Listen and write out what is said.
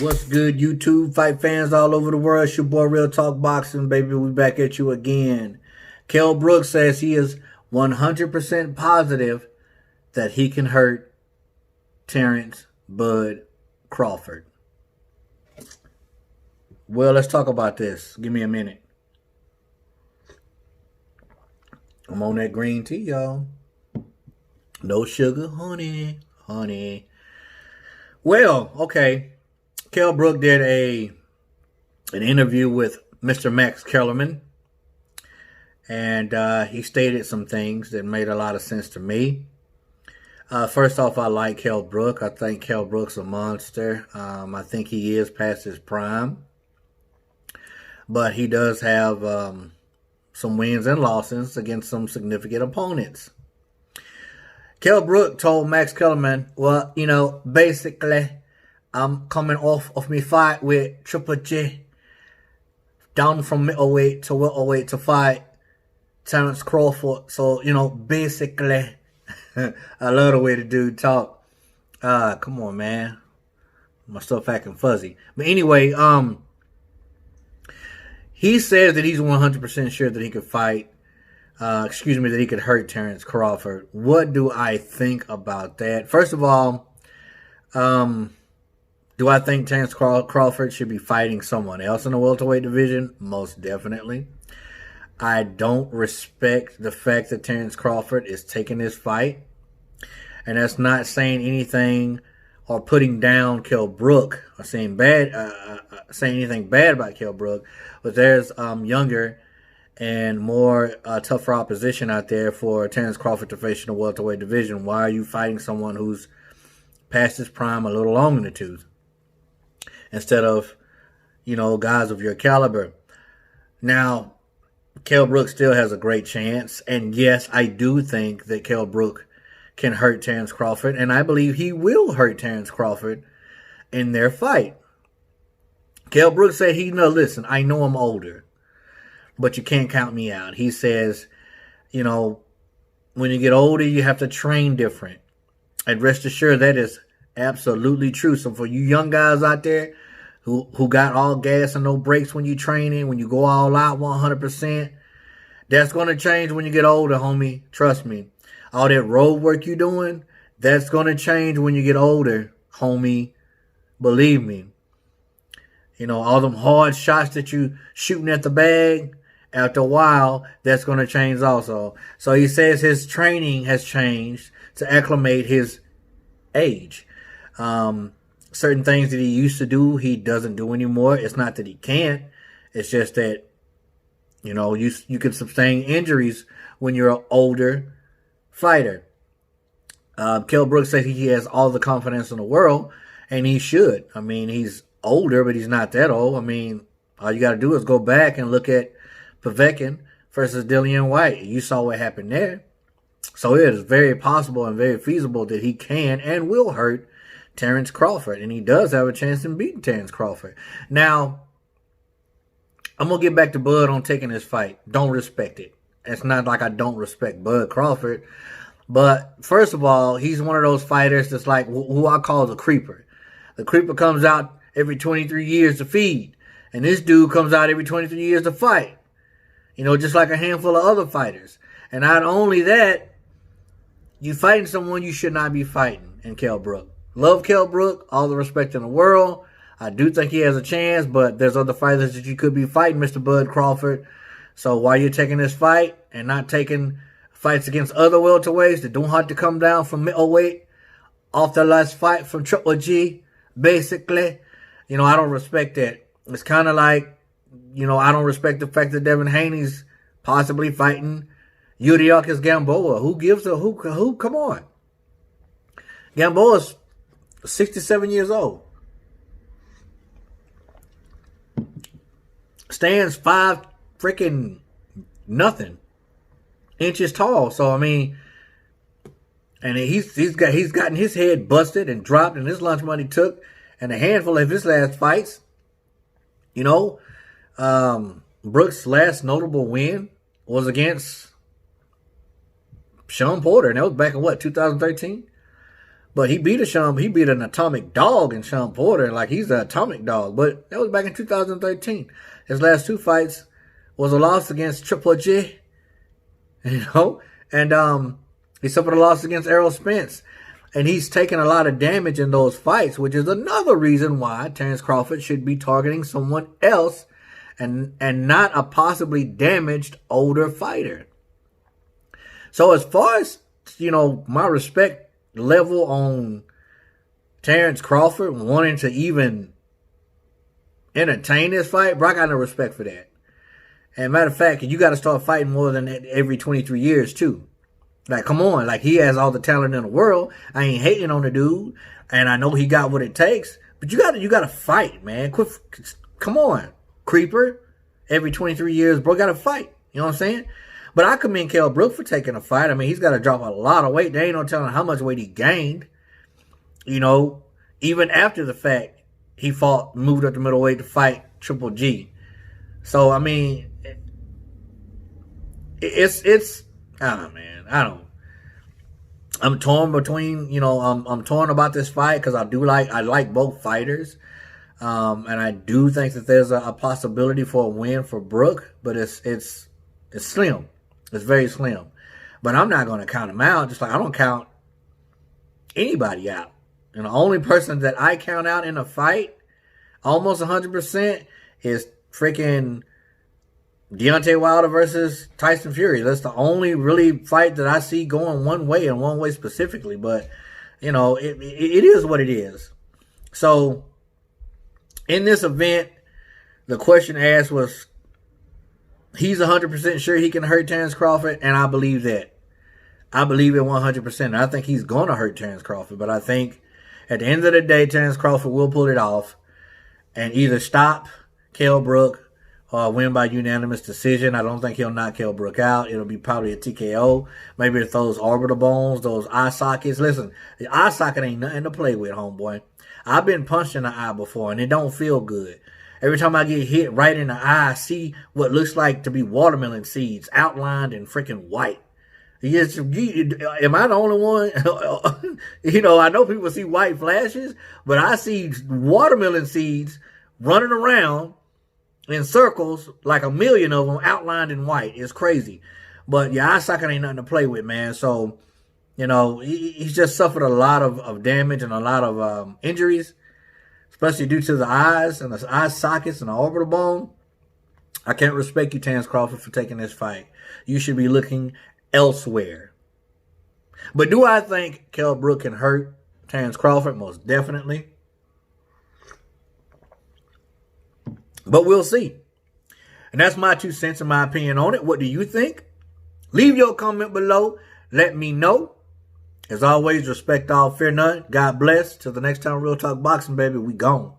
What's good, YouTube fight fans all over the world? It's your boy Real Talk Boxing, baby. We back at you again. Kell Brook says he is 100% positive that he can hurt Terence Bud Crawford. Well, let's talk about this. Give me a minute. I'm on that green tea, y'all. No sugar, honey. Well, okay. Kell Brook did an interview with Mr. Max Kellerman, and he stated some things that made a lot of sense to me. First off, I like Kell Brook. I think Kell Brook's a monster. I think he is past his prime, but he does have some wins and losses against some significant opponents. Kell Brook told Max Kellerman, well, basically, I'm coming off of my fight with Triple G, down from middleweight to welterweight to fight Terence Crawford. So, basically, I love the way the dude talk. Come on, man. My stuff acting fuzzy. But anyway, he says that he's 100% sure that he could fight, that he could hurt Terence Crawford. What do I think about that? First of all, do I think Terence Crawford should be fighting someone else in the welterweight division? Most definitely. I don't respect the fact that Terence Crawford is taking this fight. And that's not saying anything or putting down Kell Brook or saying anything bad about Kell Brook. But there's younger and more tougher opposition out there for Terence Crawford to face in the welterweight division. Why are you fighting someone who's past his prime a little long in the tooth, instead of, guys of your caliber? Now, Kell Brook still has a great chance. And yes, I do think that Kell Brook can hurt Terence Crawford. And I believe he will hurt Terence Crawford in their fight. Kell Brook said, listen, I know I'm older, but you can't count me out. He says, when you get older, you have to train different. And rest assured, that is absolutely true. So for you young guys out there who got all gas and no brakes when you training, when you go all out 100%, that's going to change when you get older, homie. Trust me. All that road work you doing, that's going to change when you get older, homie. Believe me. All them hard shots that you shooting at the bag, after a while, that's going to change also. So he says his training has changed to acclimate his age. Certain things that he used to do, he doesn't do anymore. It's not that he can't. It's just that, you can sustain injuries when you're an older fighter. Kell Brook said he has all the confidence in the world, and he should. I mean, he's older, but he's not that old. I mean, all you got to do is go back and look at Povetkin versus Dillian White. You saw what happened there. So it is very possible and very feasible that he can and will hurt Terence Crawford. And he does have a chance in beating Terence Crawford. Now, I'm going to get back to Bud on taking this fight. Don't respect it. It's not like I don't respect Bud Crawford. But first of all, he's one of those fighters that's like who I call the creeper. The creeper comes out every 23 years to feed. And this dude comes out every 23 years to fight. Just like a handful of other fighters. And not only that, you fighting someone you should not be fighting in Kell Brook. Love Kell Brook, all the respect in the world. I do think he has a chance, but there's other fighters that you could be fighting, Mr. Bud Crawford. So why you're taking this fight and not taking fights against other welterweights that don't have to come down from middleweight off their last fight from Triple G, basically, I don't respect that. It's kind of like, I don't respect the fact that Devin Haney's possibly fighting Yuriakis Gamboa. Who gives a who? Come on. Gamboa's 67 years old. Stands 5 freaking nothing inches tall. So I mean, and he's gotten his head busted and dropped, and his lunch money took, and a handful of his last fights. Brook's last notable win was against Sean Porter, and that was back in 2013? But he beat an atomic dog in Sean Porter. Like, he's the atomic dog. But that was back in 2013. His last two fights was a loss against Triple G, and he suffered a loss against Errol Spence. And he's taken a lot of damage in those fights, which is another reason why Terence Crawford should be targeting someone else and not a possibly damaged older fighter. So as far as, my respect level on Terence Crawford wanting to even entertain this fight, bro, I got no respect for that. And matter of fact, you got to start fighting more than every 23 years too. Like, come on. Like, he has all the talent in the world. I ain't hating on the dude. And I know he got what it takes. But you gotta fight, man. Come on, creeper. Every 23 years, bro, gotta fight. You know what I'm saying? But I commend Kell Brook for taking a fight. I mean, he's got to drop a lot of weight. There ain't no telling how much weight he gained. Even after the fact, he moved up to middleweight to fight Triple G. So, I mean, it's I don't know, man. I'm torn between, I'm torn about this fight because I like both fighters. And I do think that there's a possibility for a win for Brook, but it's slim. It's very slim. But I'm not going to count him out, just like I don't count anybody out. And the only person that I count out in a fight, almost 100%, is freaking Deontay Wilder versus Tyson Fury. That's the only really fight that I see going one way, and one way specifically. But, it is what it is. So, in this event, the question asked was, he's 100% sure he can hurt Terence Crawford, and I believe that. I believe it 100%. I think he's going to hurt Terence Crawford, but I think at the end of the day, Terence Crawford will pull it off and either stop Kell Brook or win by unanimous decision. I don't think he'll knock Kell Brook out. It'll be probably a TKO. Maybe it's those orbital bones, those eye sockets. Listen, the eye socket ain't nothing to play with, homeboy. I've been punched in the eye before, and it don't feel good. Every time I get hit right in the eye, I see what looks like to be watermelon seeds outlined in freaking white. Yes, am I the only one? I know people see white flashes, but I see watermelon seeds running around in circles, like a million of them outlined in white. It's crazy. But yeah, eye socket ain't nothing to play with, man. So, he's just suffered a lot of damage and a lot of injuries, especially due to the eyes and the eye sockets and the orbital bone. I can't respect you, Terence Crawford, for taking this fight. You should be looking elsewhere. But do I think Kell Brook can hurt Terence Crawford? Most definitely. But we'll see. And that's my 2 cents and my opinion on it. What do you think? Leave your comment below. Let me know. As always, respect all, fear none. God bless. Till the next time, Real Talk Boxing, baby. We gone.